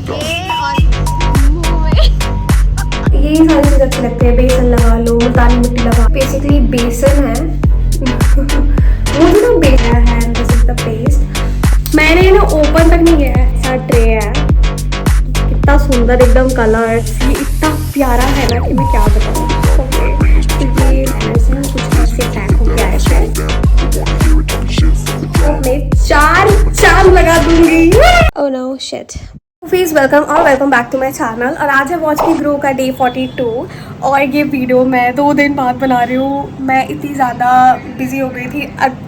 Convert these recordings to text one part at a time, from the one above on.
ये और मुंह में यही सारी चीज़ अच्छी लगती है। बेसन लगा लो, मुल्तानी मिट्टी लगा, बेसिकली बेसन है। मुझे ना बेसन है, दिस इज द पेस्ट। मैंने ना ओपन तक नहीं किया है, ऐसा ट्रे है, कितना सुंदर एकदम कलर, ये इतना प्यारा है ना कि मैं क्या बताऊँ। ये ऐसे कुछ ऐसे पैक हो गया है शायद, मैं चार चांद लगा दूंगी। Oh no shit. Please welcome और welcome back to my channel. और आज है वॉच मी ग्रो का डे 42 और ये वीडियो मैं 2 दिन बाद बना रही हूँ। मैं इतनी ज़्यादा बिजी हो गई थी,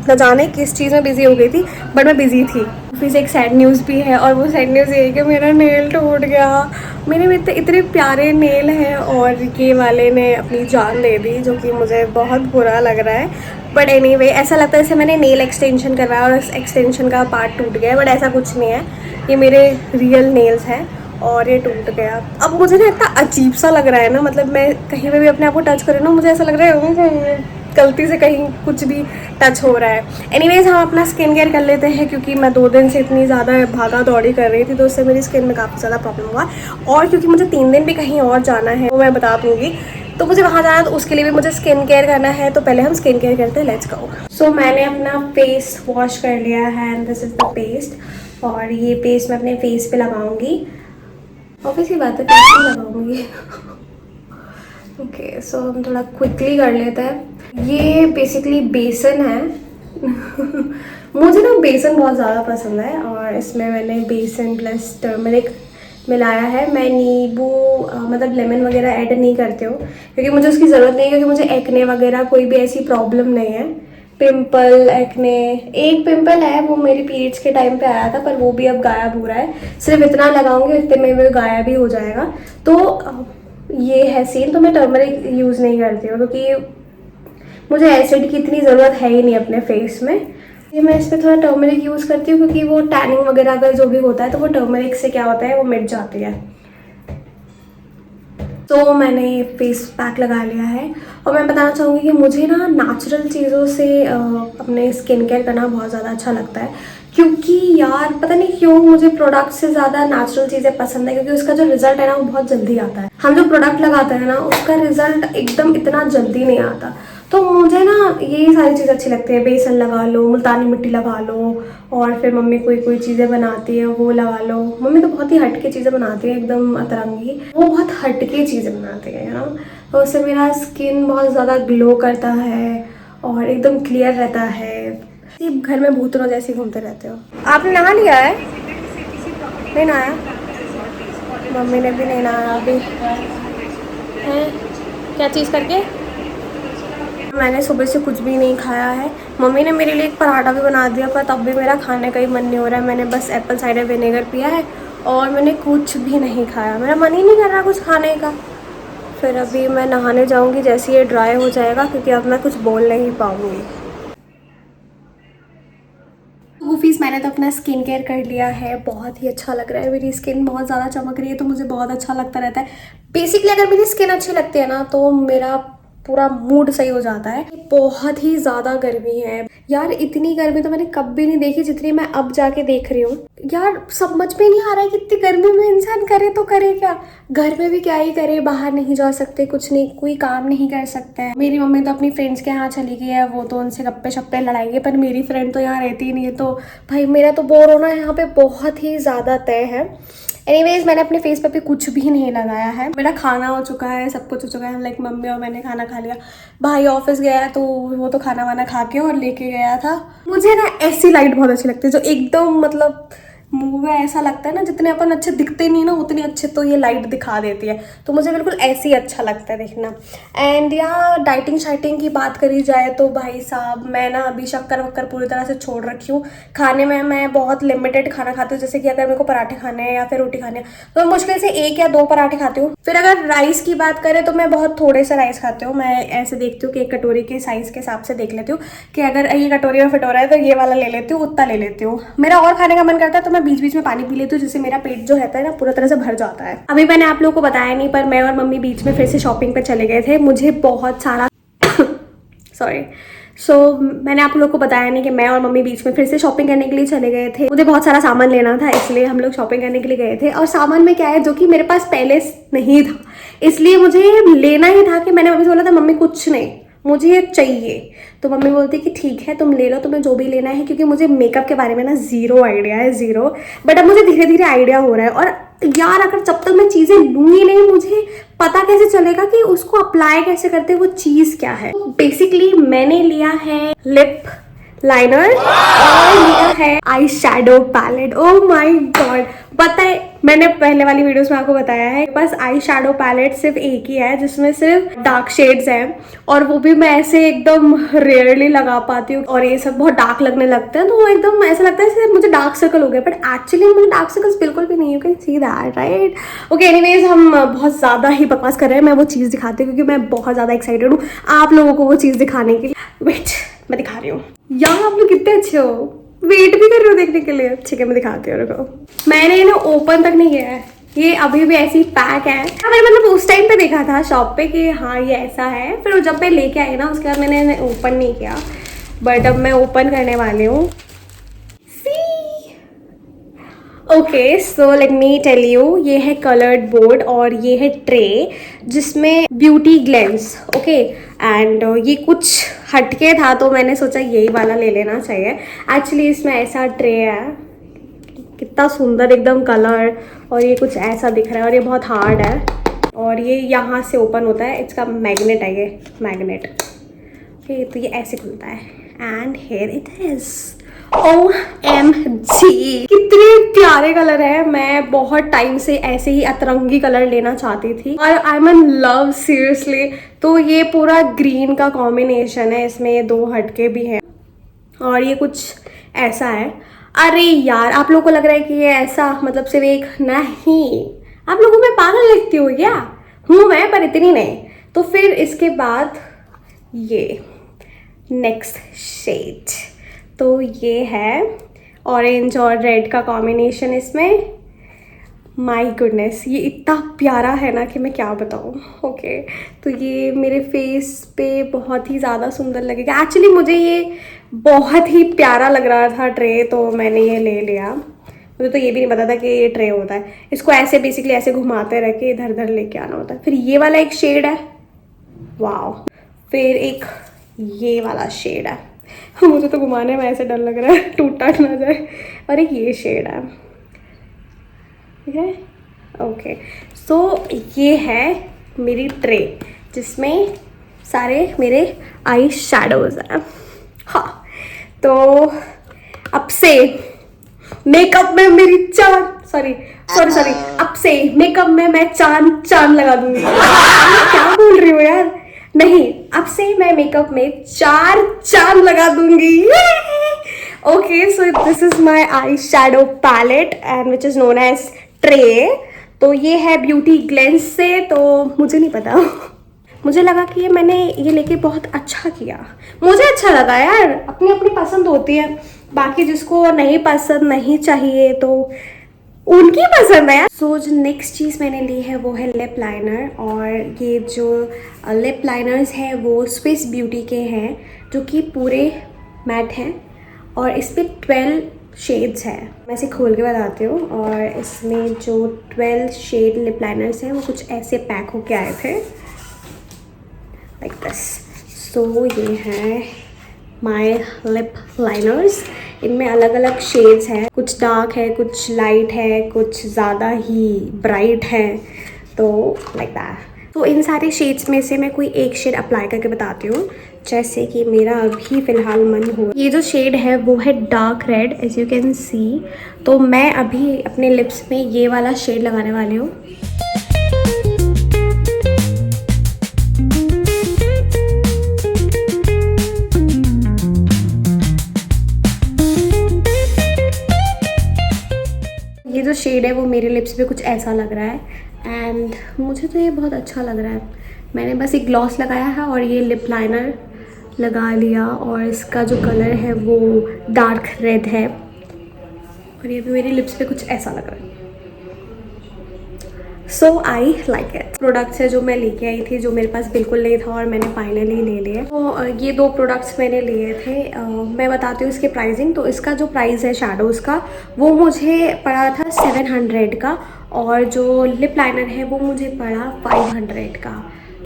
न जाने किस चीज़ में बिजी हो गई थी, बट मैं बिजी थी। फिर एक सैड न्यूज़ भी है और वो सैड न्यूज़ ये है कि मेरा नेल टूट गया। मेरे में इतने प्यारे नेल हैं और ये वाले ने अपनी जान दे दी, जो कि मुझे बहुत बुरा लग रहा है। बट एनीवे ऐसा लगता है जैसे मैंने नेल एक्सटेंशन करवाया और उस एक्सटेंशन का पार्ट टूट गया है, बट ऐसा कुछ नहीं है। ये मेरे रियल नेल्स हैं और ये टूट गया। अब मुझे ना इतना अजीब सा लग रहा है ना, मतलब मैं कहीं पे भी अपने आप को टच करूँ ना, मुझे ऐसा लग रहा है गलती से कहीं कुछ भी टच हो रहा है। एनीवेज हम अपना स्किन केयर कर लेते हैं, क्योंकि मैं 2 दिन से इतनी ज़्यादा भागा दौड़ी कर रही थी, तो उससे मेरी स्किन में काफ़ी ज़्यादा प्रॉब्लम हुआ। और क्योंकि मुझे 3 दिन भी कहीं और जाना है, वो मैं बता दूँगी, तो मुझे वहाँ जाना है, तो उसके लिए भी मुझे स्किन केयर करना है। तो पहले हम स्किन केयर करते हैं, लेट्स गो। सो मैंने अपना फेस वॉश कर लिया है and this is the paste. और ये पेस्ट मैं अपने फेस पे लगाऊंगी, ऑब्वियसली बात है फेस पे लगाऊंगी। ओके, सो हम थोड़ा क्विकली कर लेते हैं। ये बेसिकली बेसन है। मुझे ना बेसन बहुत ज़्यादा पसंद है और इसमें मैंने बेसन प्लस टर्मरिक मिलाया है। मैं नींबू मतलब लेमन वगैरह ऐड नहीं करती हूँ, क्योंकि मुझे उसकी ज़रूरत नहीं है, क्योंकि मुझे एक्ने वगैरह कोई भी ऐसी प्रॉब्लम नहीं है। पिंपल एक्ने, एक पिंपल है वो मेरी पीरियड्स के टाइम पे आया था, पर वो भी अब गायब हो रहा है। सिर्फ इतना लगाऊंगी इतने में वो गायब ही हो जाएगा। तो ये है सीन। तो मैं टर्मरिक यूज़ नहीं करती हूँ, क्योंकि मुझे एसिड की इतनी ज़रूरत है ही नहीं अपने फेस में। ये मैं इस पर थोड़ा टर्मरिक यूज़ करती हूँ, क्योंकि वो टैनिंग वगैरह का जो भी होता है, तो वो टर्मरिक से क्या होता है, वो मिट जाती है। तो मैंने फेस पैक लगा लिया है और मैं बताना चाहूँगी कि मुझे ना नेचुरल चीज़ों से अपने स्किन केयर करना बहुत ज़्यादा अच्छा लगता है, क्योंकि यार पता नहीं क्यों मुझे प्रोडक्ट से ज़्यादा नेचुरल चीज़ें पसंद है, क्योंकि उसका जो रिजल्ट है ना वो बहुत जल्दी आता है। हम जो प्रोडक्ट लगाते हैं ना उसका रिजल्ट एकदम इतना जल्दी नहीं आता। तो मुझे ना यही सारी चीज़ अच्छी लगती है। बेसन लगा लो, मुल्तानी मिट्टी लगा लो, और फिर मम्मी कोई चीज़ें बनाती है वो लगा लो। मम्मी तो बहुत ही हटके चीज़ें बनाती है, एकदम अतरंगी, वो बहुत हटके चीज़ें बनाती है ना, तो उससे मेरा स्किन बहुत ज़्यादा ग्लो करता है और एकदम क्लियर रहता है। सिर्फ घर में भूतरों जैसे घूमते रहते हो। आपने नहा लिया है? नहीं नहाया? मम्मी ने भी नहीं नहाया अभी है। क्या चीज़ करके? मैंने सुबह से कुछ भी नहीं खाया है। मम्मी ने मेरे लिए एक पराठा भी बना दिया, पर तब भी मेरा खाने का ही मन नहीं हो रहा है। मैंने बस एप्पल साइडर विनेगर पिया है और मैंने कुछ भी नहीं खाया। मेरा मन ही नहीं कर रहा कुछ खाने का। फिर अभी मैं नहाने जाऊंगी जैसे ये ड्राई हो जाएगा, क्योंकि अब मैं कुछ बोल नहीं पाऊंगी। गुफीस मैंने तो अपना स्किन केयर कर लिया है, बहुत ही अच्छा लग रहा है। मेरी स्किन बहुत ज़्यादा चमक रही है, तो मुझे बहुत अच्छा लगता रहता है। बेसिकली अगर मेरी स्किन अच्छी लगती है ना, तो मेरा पूरा मूड सही हो जाता है। बहुत ही ज़्यादा गर्मी है यार, इतनी गर्मी तो मैंने कभी नहीं देखी जितनी मैं अब जाके देख रही हूँ। यार समझ में नहीं आ रहा है कि इतनी गर्मी में इंसान करे तो करे क्या। घर में भी क्या ही करे, बाहर नहीं जा सकते, कुछ नहीं, कोई काम नहीं कर सकते हैं। मेरी मम्मी तो अपनी फ्रेंड्स के यहाँ चली गई है, वो तो उनसे गप्पे शप्पे लड़ाएंगे, पर मेरी फ्रेंड तो यहाँ रहती ही नहीं है। तो भाई मेरा तो बोर होना यहाँ पे बहुत ही ज़्यादा तय है। एनीवेज मैंने अपने फेस पे भी कुछ भी नहीं लगाया है। मेरा खाना हो चुका है, सब कुछ हो चुका है। लाइक मम्मी और मैंने खाना खा लिया। भाई ऑफिस गया है, तो वो तो खाना वाना खा के और लेके गया था। मुझे ना ऐसी लाइट बहुत अच्छी लगती है, जो एकदम मतलब मुंह में ऐसा लगता है ना, जितने अपन अच्छे दिखते नहीं ना उतने अच्छे तो ये लाइट दिखा देती है। तो मुझे बिल्कुल ऐसे ही अच्छा लगता है देखना। एंड या डाइटिंग शाइटिंग की बात करी जाए तो भाई साहब मैं ना अभी शक्कर वक्कर पूरी तरह से छोड़ रखी हूँ। खाने में मैं बहुत लिमिटेड खाना खाती हूँ, जैसे कि अगर मेरे को पराठे खाने हैं या फिर रोटी खाने हैं तो मैं मुश्किल से 1 या 2 पराठे खाती हूँ। फिर अगर राइस की बात करें तो मैं बहुत थोड़े से राइस खाती हूँ। मैं ऐसे देखती हूँ कि एक कटोरी के साइज़ के हिसाब से देख लेती हूँ कि अगर ये कटोरी में फिट हो रहा है तो ये वाला ले लेती हूँ, उतना ले लेती हूँ। मेरा और खाने का मन करता है तो मैं बीच बीच में पानी पी लेती हूँ, जिससे मेरा पेट जो रहता है ना पूरा तरह से भर जाता है। अभी मैंने आप लोगों को बताया नहीं, पर मैं और मम्मी बीच में फिर से शॉपिंग पे चले गए थे। मुझे बहुत सारा सॉरी। सो मैंने आप लोग को बताया नहीं कि मैं और मम्मी बीच में फिर से शॉपिंग करने के लिए चले गए थे। मुझे बहुत सारा सामान लेना था, इसलिए हम लोग शॉपिंग करने के लिए गए थे। और सामान में क्या है जो कि मेरे पास पहले नहीं था, इसलिए मुझे लेना ही था कि मैंने मम्मी से बोला था मम्मी कुछ नहीं, मुझे ये चाहिए। तो मम्मी बोलती कि ठीक है तुम ले लो, तुम्हें जो भी लेना है, क्योंकि मुझे मेकअप के बारे में ना ज़ीरो आइडिया है, ज़ीरो। बट अब मुझे धीरे धीरे आइडिया हो रहा है। और यार अगर जब तक मैं चीज़ें लूँगी नहीं, मुझे पता कैसे चलेगा कि उसको अप्लाई कैसे करते हैं, वो चीज़ क्या है। तो बेसिकली मैंने लिया है लिप लाइनर और लिया है आई शैडो पैलेट। ओ माई गॉड, पता है मैंने पहले वाली वीडियोस में आपको बताया है बस आई शैडो पैलेट सिर्फ एक ही है जिसमें सिर्फ डार्क शेड्स हैं, और वो भी मैं ऐसे एकदम रेयरली लगा पाती हूँ। और ये सब बहुत डार्क लगने लगते हैं तो वो एकदम ऐसा लगता है जैसे मुझे डार्क सर्कल हो गया, बट एक्चुअली मुझे डार्क सर्कल्स बिल्कुल भी नहीं, you can see that right. Okay anyways, हम बहुत ज़्यादा ही बकवास कर रहे हैं। मैं वो चीज़ दिखाती हूँ क्योंकि मैं बहुत ज़्यादा एक्साइटेड हूँ आप लोगों को वो चीज़ दिखाने के लिए। वेट, मैं दिखा रही हूँ। यार आप लोग कितने अच्छे हो, वेट भी कर रहे हो देखने के लिए। ठीक है मैं दिखाती हूँ, रुको। मैंने इन्हें ओपन तक नहीं किया है, ये अभी भी ऐसी पैक है। मैंने मतलब उस टाइम पे देखा था शॉप पे कि हाँ ये ऐसा है, फिर जब मैं लेके आई ना उसके बाद मैंने इन्हें ओपन नहीं किया, बट अब मैं ओपन करने वाली हूँ। Okay so let me tell you, ये है कलर्ड बोर्ड और ये है ट्रे जिसमें ब्यूटी ग्लेंस। ओके एंड ये कुछ हटके था तो मैंने सोचा यही वाला ले लेना चाहिए। एक्चुअली इसमें ऐसा ट्रे है, कितना सुंदर एकदम कलर, और ये कुछ ऐसा दिख रहा है और ये बहुत हार्ड है और ये यहाँ से ओपन होता है, इसका मैग्नेट है, ये मैग्नेट। ओके तो ये ऐसे खुलता है and here it is. OMG कितने प्यारे कलर है। मैं बहुत टाइम से ऐसे ही अतरंगी कलर लेना चाहती थी और I am in love seriously. तो ये पूरा ग्रीन का कॉम्बिनेशन है, इसमें ये दो हटके भी हैं और ये कुछ ऐसा है। अरे यार आप लोगों को लग रहा है कि ये ऐसा मतलब सिर्फ एक, नहीं आप लोगों में पागल लगती हो क्या? हूँ मैं, पर इतनी नहीं। तो फिर इसके बाद ये नेक्स्ट शेड, तो ये है ऑरेंज और रेड का कॉम्बिनेशन इसमें। माय गुडनेस ये इतना प्यारा है ना कि मैं क्या बताऊँ। ओके तो ये मेरे फेस पे बहुत ही ज़्यादा सुंदर लगेगा। एक्चुअली मुझे ये बहुत ही प्यारा लग रहा था ट्रे, तो मैंने ये ले लिया। मुझे तो ये भी नहीं पता था कि ये ट्रे होता है। इसको ऐसे बेसिकली ऐसे घुमाते रह के इधर उधर लेके आना होता है। फिर ये वाला एक शेड है, वाओ। फिर एक ये वाला शेड है, मुझे तो घुमाने में ऐसे डर लग रहा है टूट टाट ना जाए। और एक ये शेड है, ठीक है। ओके सो ये है मेरी ट्रे जिसमें सारे मेरे आई शैडोज हैं। हाँ तो अब से मेकअप में मेरी सॉरी अब से मेकअप में मैं चांद लगा दूंगी। क्या बोल रही हो यार, नहीं अब से मैं मेकअप में 4 चांद लगा दूंगी। Okay so this is my eye shadow palette and which is known as tray. तो ये है ब्यूटी ग्लेंस से, तो मुझे नहीं पता मुझे लगा कि ये मैंने ये लेके बहुत अच्छा किया। मुझे अच्छा लगा यार, अपनी अपनी पसंद होती है, बाकी जिसको नहीं पसंद नहीं चाहिए तो उनकी पसंद है यार। सो जो नेक्स्ट चीज़ मैंने ली है वो है लिप लाइनर, और ये जो लिप लाइनर्स हैं वो स्विस ब्यूटी के हैं जो कि पूरे मैट हैं और इस पर 12 शेड्स हैं। मैं इसे खोल के बताती हूँ। और इसमें जो 12 शेड लिप लाइनर्स हैं वो कुछ ऐसे पैक होके आए थे लाइक दिस। सो ये हैं माय लिप लाइनर्स, इनमें अलग अलग शेड्स हैं, कुछ डार्क है, कुछ लाइट है, कुछ ज़्यादा ही ब्राइट है, तो लाइक दैट। तो इन सारे शेड्स में से मैं कोई एक शेड अप्लाई करके बताती हूँ, जैसे कि मेरा अभी फ़िलहाल मन हो। ये जो शेड है वो है dark red as you can see. तो मैं अभी अपने लिप्स में ये वाला शेड लगाने वाली हूँ। ये जो शेड है वो मेरे लिप्स पे कुछ ऐसा लग रहा है एंड मुझे तो ये बहुत अच्छा लग रहा है। मैंने बस एक ग्लॉस लगाया है और ये लिप लाइनर लगा लिया, और इसका जो कलर है वो डार्क रेड है और ये भी मेरे लिप्स पे कुछ ऐसा लग रहा है। सो आई लाइक इट। प्रोडक्ट्स है जो मैं लेके आई थी, जो मेरे पास बिल्कुल नहीं था और मैंने फाइनली ले लिया। तो ये 2 प्रोडक्ट्स मैंने लिए थे। मैं बताती हूँ इसके प्राइसिंग। तो इसका जो प्राइस है शैडोज़ का, वो मुझे पड़ा था 700 का, और जो लिप लाइनर है वो मुझे पड़ा 500 का।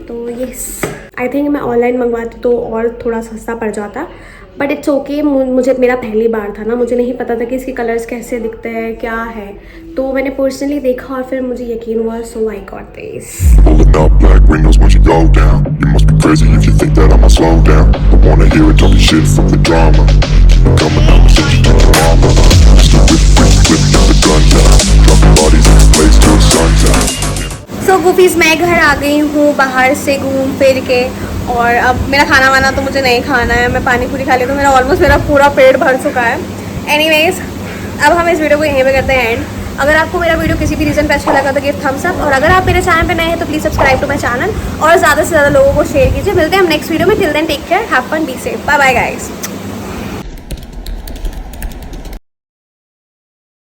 तो ये आई थिंक मैं ऑनलाइन मंगवाती तो और थोड़ा सस्ता पड़ जाता, बट इट्स ओके। मुझे मेरा पहली बार था ना, मुझे नहीं पता था कि इसके कलर्स कैसे दिखते हैं, क्या है। तो मैंने पर्सनली देखा और फिर मुझे यकीन हुआ, so I got this. Pulling up black windows once you go down. You must be crazy if you think that I'ma slow down. Don't wanna hear it, talking shit from the drama. Keep it coming, I'ma send you to your mama. Just a whip, got the gun down. Dropping bodies in the place till the sun's out. सो गुफीज़, मैं घर आ गई हूँ बाहर से घूम फिर के, और अब मेरा खाना वाना तो मुझे नहीं खाना है। मैं पानी पूरी खा ली तो मेरा ऑलमोस्ट मेरा पूरा पेट भर चुका है। एनीवेज, अब हम इस वीडियो को यहीं पे करते हैं एंड। अगर आपको मेरा वीडियो किसी भी रीज़न पे अच्छा लगा तो गिव थम्स अप, और अगर आप मेरे चैनल पे नए हैं तो please subscribe to my channel और ज़्यादा से ज़्यादा लोगों को शेयर कीजिए। मिलते हैं हम नेक्स्ट वीडियो में। Till then take care, have fun, be safe, bye bye guys.